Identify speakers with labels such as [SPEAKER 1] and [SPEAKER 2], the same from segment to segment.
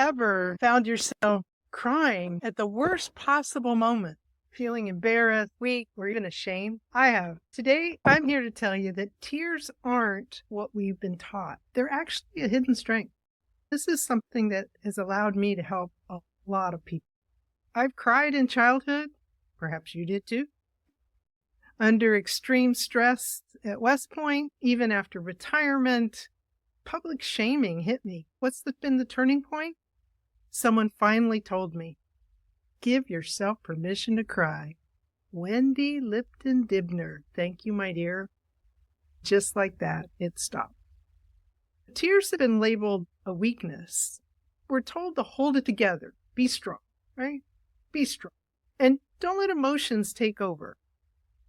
[SPEAKER 1] Ever found yourself crying at the worst possible moment, feeling embarrassed, weak, or even ashamed? I have. Today, I'm here to tell you that tears aren't what we've been taught. They're actually a hidden strength. This is something that has allowed me to help a lot of people. I've cried in childhood, perhaps you did too, under extreme stress at West Point, even after retirement. Public shaming hit me. What's been the turning point? Someone finally told me, give yourself permission to cry. Wendy Lipton Dibner. Thank you, my dear. Just like that, it stopped. Tears have been labeled a weakness. We're told to hold it together. Be strong, right? Be strong. And don't let emotions take over.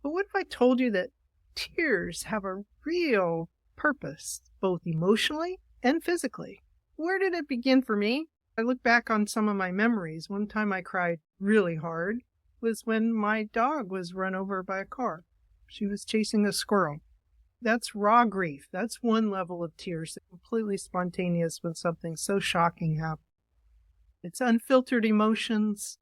[SPEAKER 1] But what if I told you that tears have a real purpose, both emotionally and physically? Where did it begin for me? I look back on some of my memories. One time I cried really hard was when my dog was run over by a car. She was chasing a squirrel. That's raw grief. That's one level of tears, completely spontaneous when something so shocking happened. It's unfiltered emotions.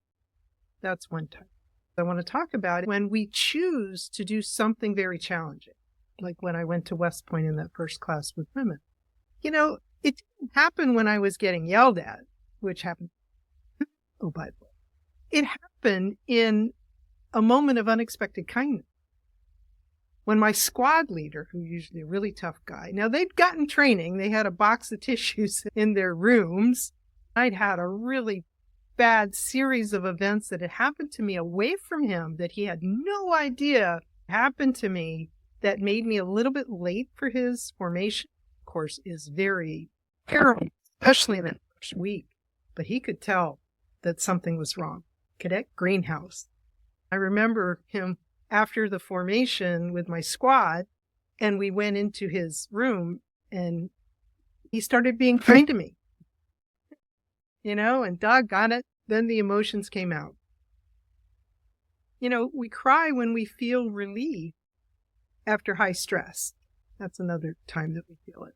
[SPEAKER 1] That's one type. I want to talk about it when we choose to do something very challenging, like when I went to West Point in that first class with women. You know, it didn't happen when I was getting yelled at, which happened. Oh, by the way, it happened in a moment of unexpected kindness. When my squad leader, who's usually a really tough guy, now they'd gotten training, they had a box of tissues in their rooms. I'd had a really bad series of events that had happened to me away from him that he had no idea happened to me that made me a little bit late for his formation. Of course, is very terrible, especially in that first week. But he could tell that something was wrong. Cadet Greenhouse. I remember him after the formation with my squad, and we went into his room, and he started being kind to me. You know, and doggone it, then the emotions came out. You know, we cry when we feel relief after high stress. That's another time that we feel it.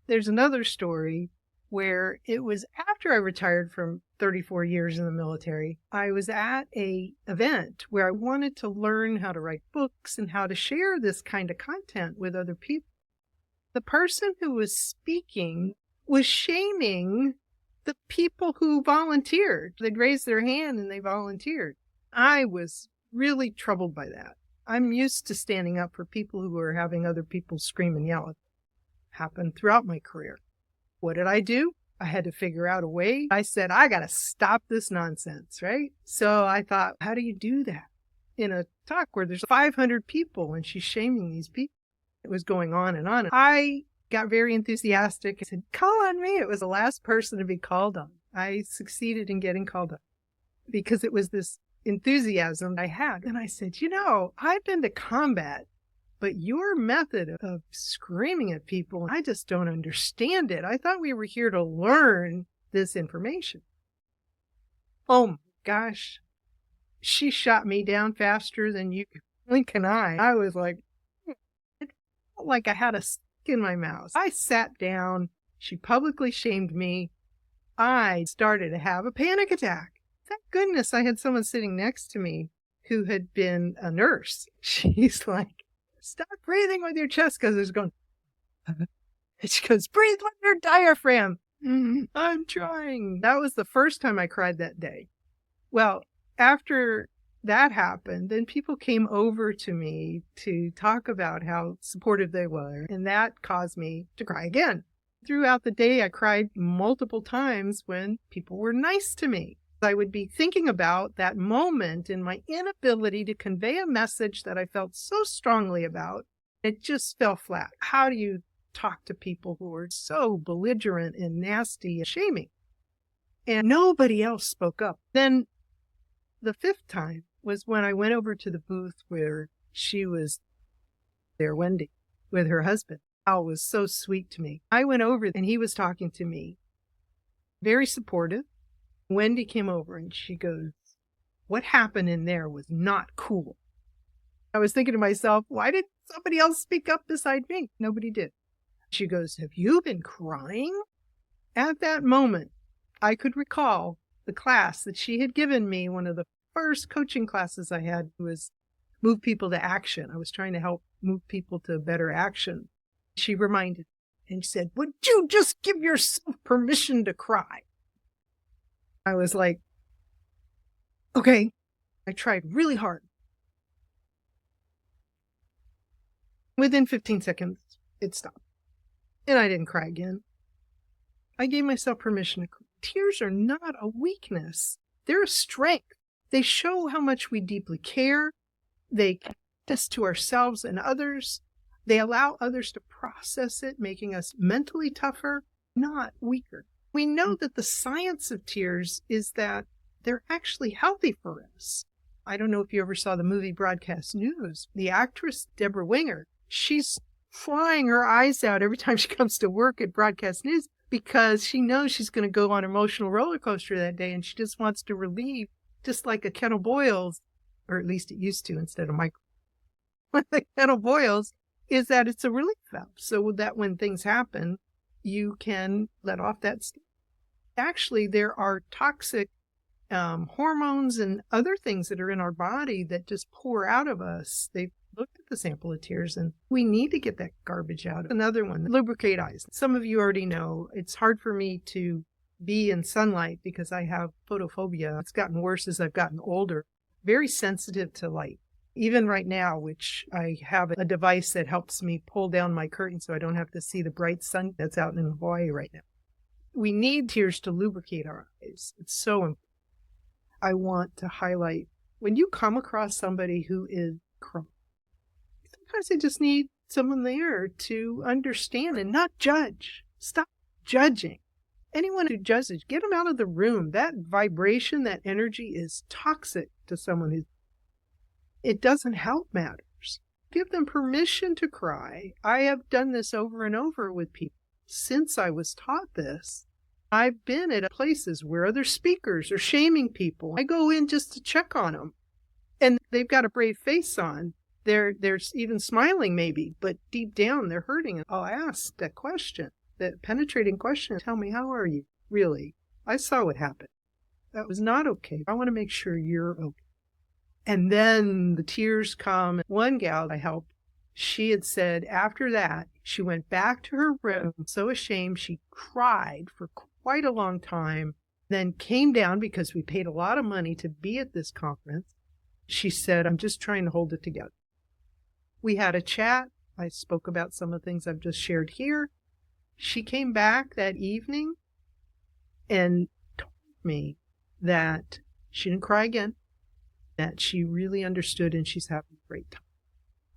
[SPEAKER 1] There's another story where it was after I retired from 34 years in the military. I was at an event where I wanted to learn how to write books and how to share this kind of content with other people. The person who was speaking was shaming the people who volunteered. They'd raised their hand and they volunteered. I was really troubled by that. I'm used to standing up for people who are having other people scream and yell. It happened throughout my career. What did I do? I had to figure out a way. I said, I got to stop this nonsense, right? So I thought, how do you do that? In a talk where there's 500 people and she's shaming these people. It was going on and on. I got very enthusiastic. I said, call on me. It was the last person to be called on. I succeeded in getting called on because it was this enthusiasm I had. And I said, you know, I've been to combat, but your method of screaming at people, I just don't understand it. I thought we were here to learn this information. Oh my gosh. She shot me down faster than you could blink an eye. I was like, it felt like I had a stick in my mouth. I sat down. She publicly shamed me. I started to have a panic attack. Thank goodness I had someone sitting next to me who had been a nurse. She's like, stop breathing with your chest, because it's going, and she goes, breathe with your diaphragm. I'm trying. That was the first time I cried that day. Well, after that happened, then people came over to me to talk about how supportive they were, and that caused me to cry again. Throughout the day, I cried multiple times when people were nice to me. I would be thinking about that moment and my inability to convey a message that I felt so strongly about. It just fell flat. How do you talk to people who are so belligerent and nasty and shaming? And nobody else spoke up. Then the fifth time was when I went over to the booth where she was there, Wendy, with her husband. Al was so sweet to me. I went over and he was talking to me, very supportive. Wendy came over and she goes, what happened in there was not cool. I was thinking to myself, why did somebody else speak up beside me? Nobody did. She goes, have you been crying? At that moment, I could recall the class that she had given me. One of the first coaching classes I had was move people to action. I was trying to help move people to better action. She reminded me and said, "Would you just give yourself permission to cry?" I was like, okay. I tried really hard. Within 15 seconds, it stopped. And I didn't cry again. I gave myself permission to cry. Tears are not a weakness. They're a strength. They show how much we deeply care. They connect us to ourselves and others. They allow others to process it, making us mentally tougher, not weaker. We know that the science of tears is that they're actually healthy for us. I don't know if you ever saw the movie Broadcast News. The actress, Deborah Winger, she's flying her eyes out every time she comes to work at Broadcast News because she knows she's going to go on an emotional roller coaster that day, and she just wants to relieve, just like a kettle boils, or at least it used to instead of micro. What the kettle boils is that it's a relief valve, so that when things happen, you can let off that steam. Actually, there are toxic hormones and other things that are in our body that just pour out of us. They've looked at the sample of tears, and we need to get that garbage out. Another one, lubricate eyes. Some of you already know it's hard for me to be in sunlight because I have photophobia. It's gotten worse as I've gotten older. Very sensitive to light. Even right now, which I have a device that helps me pull down my curtain so I don't have to see the bright sun that's out in Hawaii right now. We need tears to lubricate our eyes. It's so important. I want to highlight when you come across somebody who is crying, sometimes they just need someone there to understand and not judge. Stop judging. Anyone who judges, get them out of the room. That vibration, that energy is toxic to someone who it doesn't help matters. Give them permission to cry. I have done this over and over with people since I was taught this. I've been at places where other speakers are shaming people. I go in just to check on them, and they've got a brave face on. They're even smiling maybe, but deep down they're hurting. I'll ask that question, that penetrating question. Tell me, how are you? Really? I saw what happened. That was not okay. I want to make sure you're okay. And then the tears come. One gal I helped, she had said after that, she went back to her room, so ashamed, she cried for quite a long time, then came down because we paid a lot of money to be at this conference. She said, "I'm just trying to hold it together." We had a chat. I spoke about some of the things I've just shared here. She came back that evening and told me that she didn't cry again, that she really understood and she's having a great time.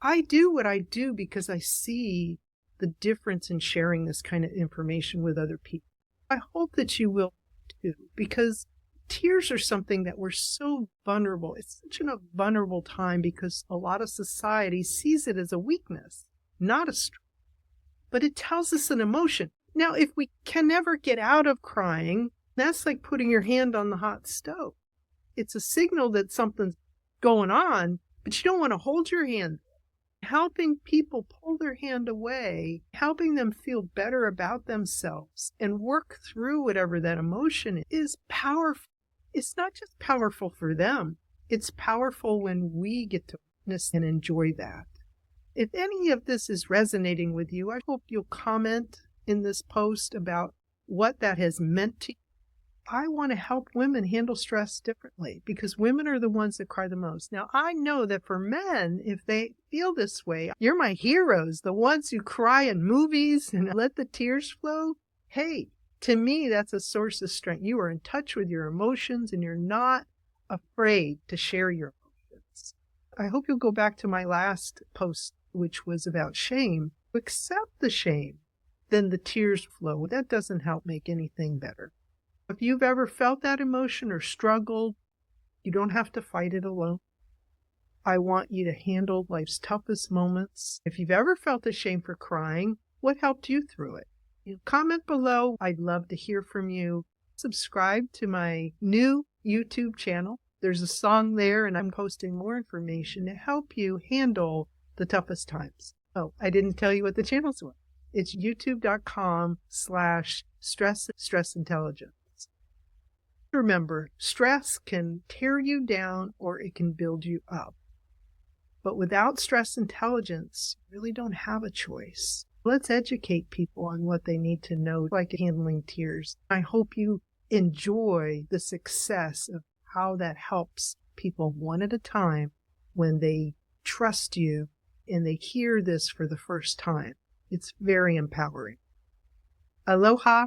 [SPEAKER 1] I do what I do because I see the difference in sharing this kind of information with other people. I hope that you will too, because tears are something that we're so vulnerable. It's such a vulnerable time because a lot of society sees it as a weakness, not a strength. But it tells us an emotion. Now, if we can never get out of crying, that's like putting your hand on the hot stove. It's a signal that something's going on, but you don't want to hold your hand. Helping people pull their hand away, helping them feel better about themselves and work through whatever that emotion is powerful. It's not just powerful for them. It's powerful when we get to witness and enjoy that. If any of this is resonating with you, I hope you'll comment in this post about what that has meant to you. I want to help women handle stress differently because women are the ones that cry the most. Now, I know that for men, if they feel this way, you're my heroes, the ones who cry in movies and let the tears flow. Hey, to me, that's a source of strength. You are in touch with your emotions and you're not afraid to share your emotions. I hope you'll go back to my last post, which was about shame. Accept the shame, then the tears flow. That doesn't help make anything better. If you've ever felt that emotion or struggled, you don't have to fight it alone. I want you to handle life's toughest moments. If you've ever felt ashamed for crying, what helped you through it? Comment below. I'd love to hear from you. Subscribe to my new YouTube channel. There's a song there, and I'm posting more information to help you handle the toughest times. Oh, I didn't tell you what the channels were. It's youtube.com/stressintelligence. Remember, stress can tear you down or it can build you up. But without stress intelligence, you really don't have a choice. Let's educate people on what they need to know, like handling tears. I hope you enjoy the success of how that helps people one at a time when they trust you and they hear this for the first time. It's very empowering. Aloha.